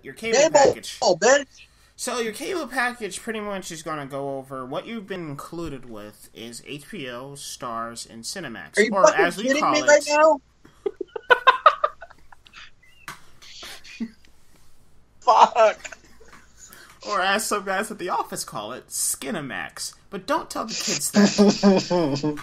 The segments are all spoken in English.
your cable package. Oh, bitch. So your cable package pretty much is going to go over what you've been included with is HBO, Stars, and Cinemax. Are you or fucking as we kidding call me it, right now? Fuck. Or as some guys at the office call it, Skinemax. But don't tell the kids that.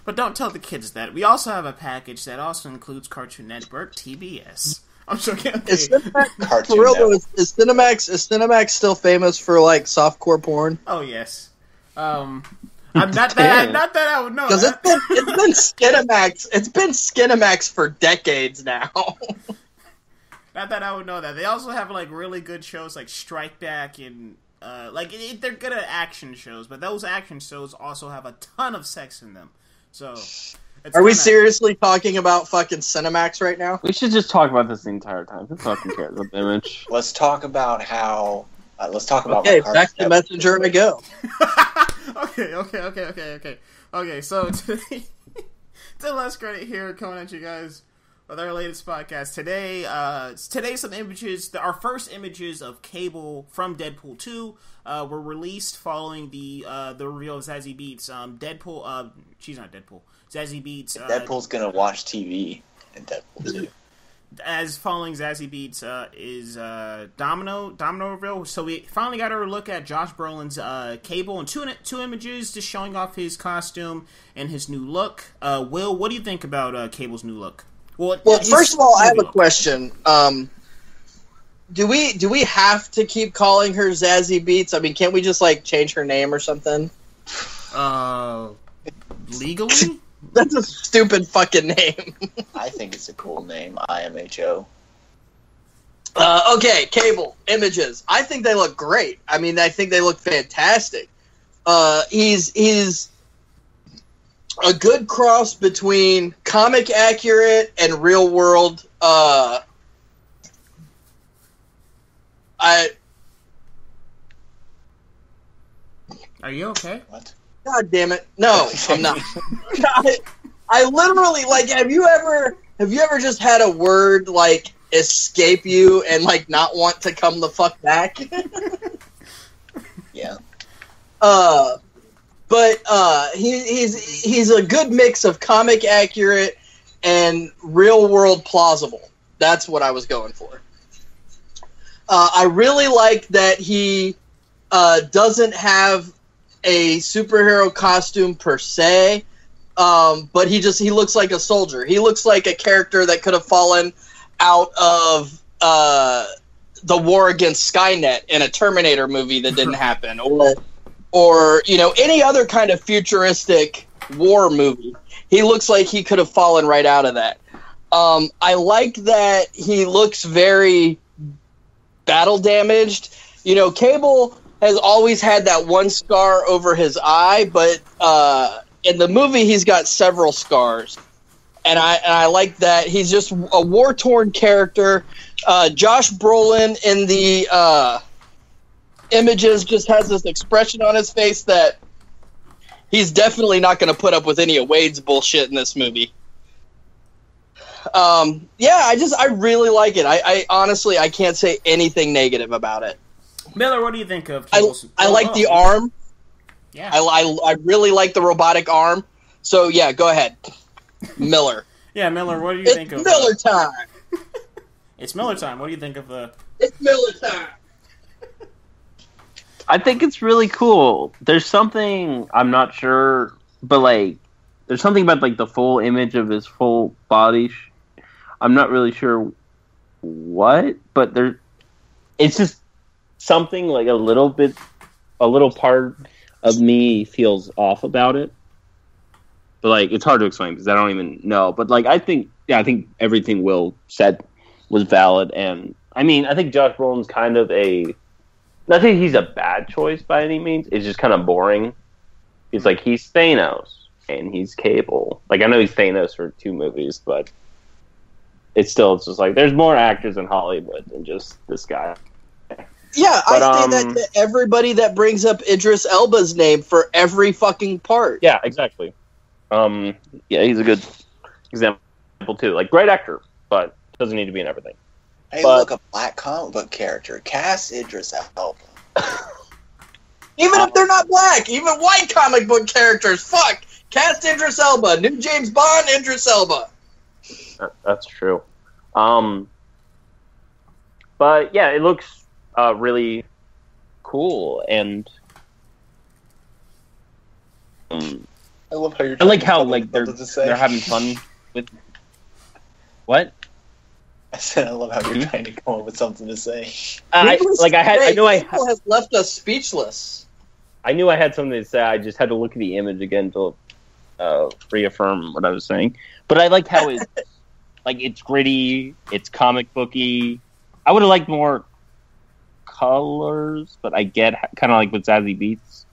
But don't tell the kids that. We also have a package that also includes Cartoon Network, TBS. I'm joking. Okay. Is Cinemax, for real though, is Cinemax still famous for like softcore porn? Oh yes. Not that I would know. Because it's been Skinemax. It's been Skinemax for decades now. Not that I would know that. They also have like really good shows like Strike Back and they're good at action shows, but those action shows also have a ton of sex in them. So, are we seriously talking about fucking Cinemax right now? We should just talk about this the entire time. Who fucking cares about the image? Let's talk about how. Okay, back to Messenger I go. Okay. So today, the last credit here coming at you guys with our latest podcast today. Today, some images. Our first images of Cable from Deadpool 2 were released following the reveal of Zazie Beetz. Deadpool. She's not Deadpool. Zazie Beetz. Deadpool's gonna watch TV in Deadpool 2. As following Zazie Beetz is Domino reveal. So we finally got our look at Josh Brolin's Cable and two images just showing off his costume and his new look. Will, what do you think about Cable's new look? Well, first of all, I have a question. Do we have to keep calling her Zazie Beetz? I mean, can't we just like change her name or something? Legally? That's a stupid fucking name. I think it's a cool name, IMHO. Okay, Cable, images. I think they look great. I mean, I think they look fantastic. He's a good cross between comic accurate and real world. Are you okay? What? God damn it! No, I'm not. I literally like. Have you ever just had a word like escape you and like not want to come the fuck back? Yeah. But he's a good mix of comic accurate and real world plausible. That's what I was going for. I really like that he doesn't have a superhero costume per se, but he looks like a soldier. He looks like a character that could have fallen out of the war against Skynet in a Terminator movie that didn't happen, or any other kind of futuristic war movie. He looks like he could have fallen right out of that. I like that he looks very battle damaged. Cable has always had that one scar over his eye, but in the movie he's got several scars. And I like that. He's just a war-torn character. Josh Brolin in the images just has this expression on his face that he's definitely not going to put up with any of Wade's bullshit in this movie. I really like it. I honestly, I can't say anything negative about it. Miller, what do you think of Cable's... I like the arm. Yeah. I really like the robotic arm. So, yeah, go ahead. Miller. Yeah, Miller, what do you think of... It's Miller time! It's Miller time. What do you think of the... It's Miller time! I think it's really cool. There's something, I'm not sure, but like, there's something about like the full image of his full body. I'm not really sure what, but it's just something like a little part of me feels off about it. But like, it's hard to explain because I don't even know. But like, I think everything Will said was valid, and I mean, I think Josh Brolin's kind of not that he's a bad choice by any means. It's just kind of boring. He's Thanos and he's Cable. Like, I know he's Thanos for 2 movies, but it's just like there's more actors in Hollywood than just this guy. Yeah, I say that to everybody that brings up Idris Elba's name for every fucking part. Yeah, exactly. Yeah, he's a good example too. Like, great actor, but doesn't need to be in everything. Hey, But- look, a black comic book character. Cast Idris Elba. Even if they're not black, even white comic book characters, fuck! Cast Idris Elba. New James Bond, Idris Elba. That's true. But yeah, it looks really cool, and I love how you're. I like how like they're having fun with what. I said I love how you're trying to come up with something to say. I knew People has left us speechless. I knew I had something to say. I just had to look at the image again to reaffirm what I was saying. But I like how it's like it's gritty, it's comic booky. I would have liked more colors, but I get kind of like with Zazie Beetz,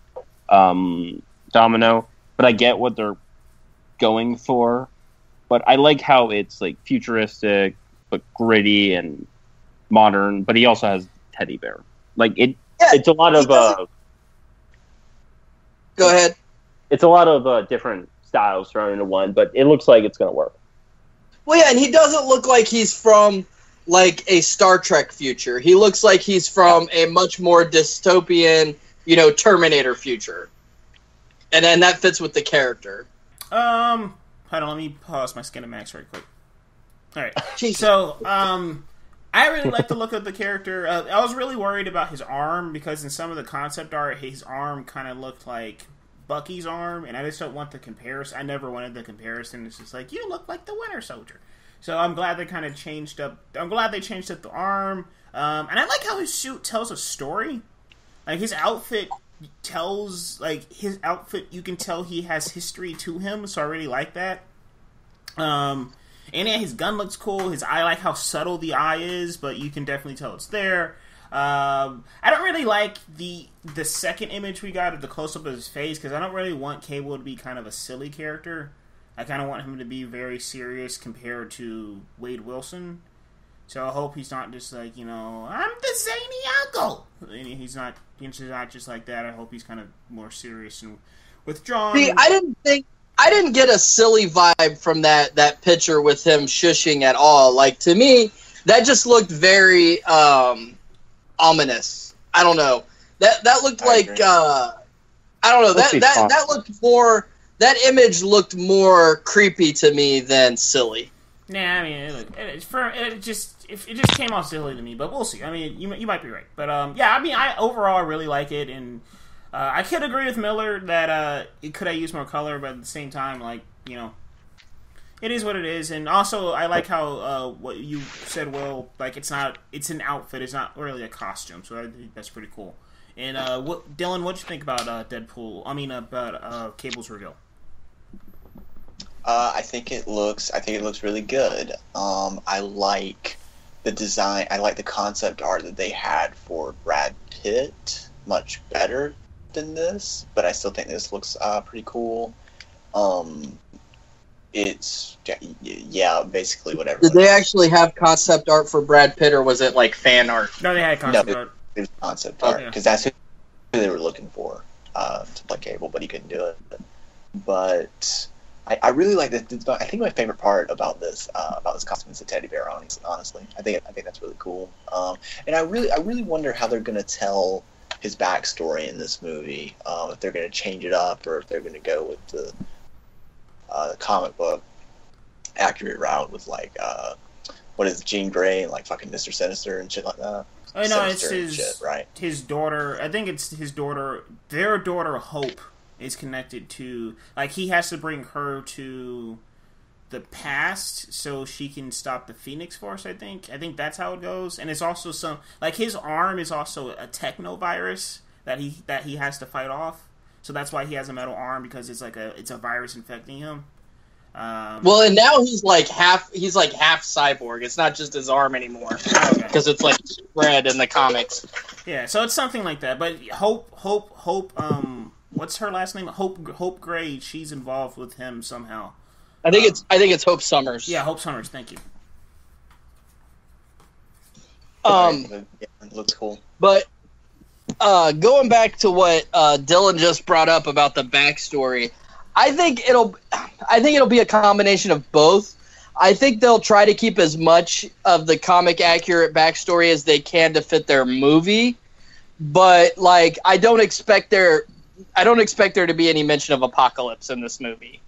Domino. But I get what they're going for. But I like how it's like futuristic, but gritty and modern. But he also has teddy bear. Like it. Yeah, it's a lot of. Go ahead. It's a lot of different styles thrown into one, but it looks like it's going to work. Well, yeah, and he doesn't look like he's from like a Star Trek future. He looks like he's from a much more dystopian, Terminator future. And then that fits with the character. Hold on, let me pause my Skinamax right quick. Alright, Jesus. so, I really like the look of the character. I was really worried about his arm, because in some of the concept art, his arm kind of looked like Bucky's arm, and I just don't want the comparison. I never wanted the comparison. It's just like, you look like the Winter Soldier. So I'm glad they kind of changed up. I'm glad they changed up the arm. And I like how his suit tells a story. Like, his outfit tells, you can tell he has history to him, so I really like that. And yeah, his gun looks cool. I like how subtle the eye is, but you can definitely tell it's there. I don't really like the second image we got of the close-up of his face, because I don't really want Cable to be kind of a silly character. I kind of want him to be very serious compared to Wade Wilson. So I hope he's not just like, I'm the zany uncle. He's not just like that. I hope he's kind of more serious and withdrawn. See, I didn't get a silly vibe from that picture with him shushing at all. Like, to me, that just looked very ominous. I don't know. That looked like I don't know. That looked more. That image looked more creepy to me than silly. Nah, I mean, it just came off silly to me, but we'll see. I mean, you might be right, but yeah, I mean, I overall really like it, and I could agree with Miller that it could have used more color, but at the same time, like, it is what it is. And also, I like how what you said, Will, like, it's an outfit, it's not really a costume, so I think that's pretty cool. And Dylan, what'd you think about Deadpool? I mean, about Cable's reveal? I think it looks really good. I like the design. I like the concept art that they had for Brad Pitt much better than this, but I still think this looks pretty cool. It's basically whatever. Did they actually have concept art for Brad Pitt, or was it like fan art? No, they had concept art. It was concept art, because that's who they were looking for to play Cable, but he couldn't do it. But I really like this. I think my favorite part about this costume is the teddy bear. Honestly, I think that's really cool. And I really wonder how they're going to tell his backstory in this movie. If they're going to change it up, or if they're going to go with the comic book accurate route with like what is Jean Grey and like fucking Mr. Sinister and shit like that. Oh no, it's right? His daughter. I think it's his daughter. Their daughter Hope is connected to, like, he has to bring her to the past so she can stop the Phoenix Force. I think that's how it goes. And it's also his arm is also a techno virus that he has to fight off. So that's why he has a metal arm, because it's a virus infecting him. Well, and now he's like half cyborg. It's not just his arm anymore, because it's like spread in the comics. Yeah, so it's something like that. But Hope. What's her last name? Hope Gray. She's involved with him somehow. I think it's Hope Summers. Yeah, Hope Summers. Thank you. It looks cool. But going back to what Dylan just brought up about the backstory, I think it'll be a combination of both. I think they'll try to keep as much of the comic accurate backstory as they can to fit their movie, but like I don't expect there to be any mention of Apocalypse in this movie.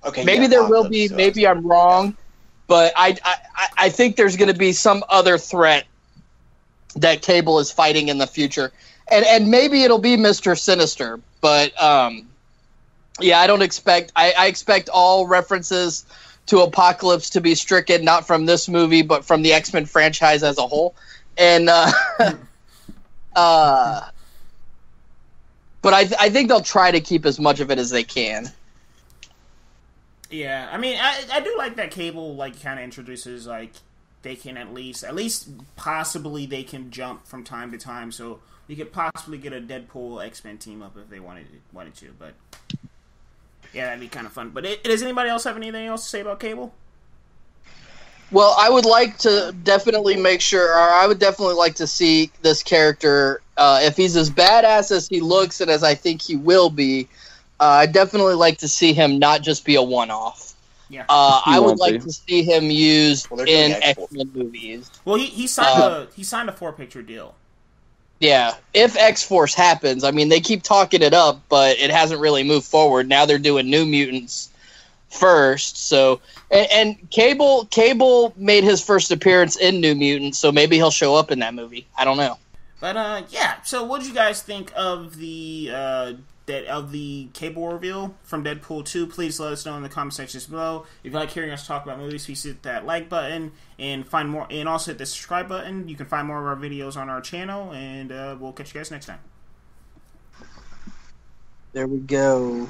Okay, maybe there will be. Maybe I'm wrong, but I think there's going to be some other threat that Cable is fighting in the future, and maybe it'll be Mr. Sinister. But yeah, I don't expect. I expect all references to Apocalypse to be stricken, not from this movie, but from the X-Men franchise as a whole. And but I think they'll try to keep as much of it as they can. Yeah, I mean, I do like that Cable like kind of introduces like they can at least possibly they can jump from time to time, so we could possibly get a Deadpool X-Men team up if they wanted to. But yeah, that'd be kind of fun. But does anybody else have anything else to say about Cable? Well, I would like to definitely make sure, or I would definitely like to see this character, if he's as badass as he looks and as I think he will be, I'd definitely like to see him not just be a one-off. Yeah. I would like to see him used in X-Men movies. Well, he signed a 4-picture deal. Yeah, if X-Force happens, I mean, they keep talking it up, but it hasn't really moved forward. Now they're doing New Mutants first, so and Cable made his first appearance in New Mutants, so maybe he'll show up in that movie. I don't know. But yeah. So, what did you guys think of the Cable reveal from Deadpool 2? Please let us know in the comment sections below. If you like hearing us talk about movies, please hit that like button and find more, and also hit the subscribe button. You can find more of our videos on our channel, and we'll catch you guys next time. There we go.